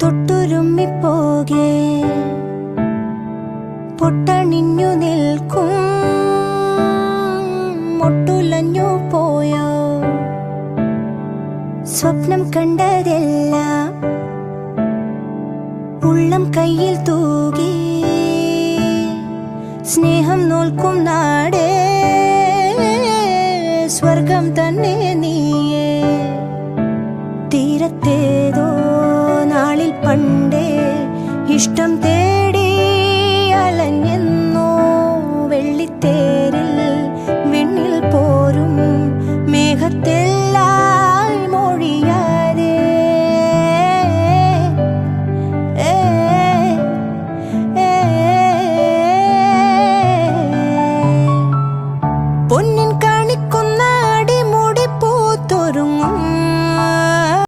തൊട്ടുരുമ്മിപ്പോകെ പൊട്ടണിഞ്ഞു നിൽക്കും മൊട്ടുലഞ്ഞു പോയോ സ്വപ്നം കണ്ടതെല്ലാം ഉള്ളം കയ്യിൽ തൂകി സ്നേഹം നോൽക്കും നാടേ സ്വർഗം തന്നെ നീയേ തീരത്തേതോ നാളിൽ പണ്ടേ ഇഷ്ടം തേടി അലഞ്ഞെന്നോ വെള്ളിത്തേരിൽ വിണ്ണിൽ പോരും മേഘത്തിൽ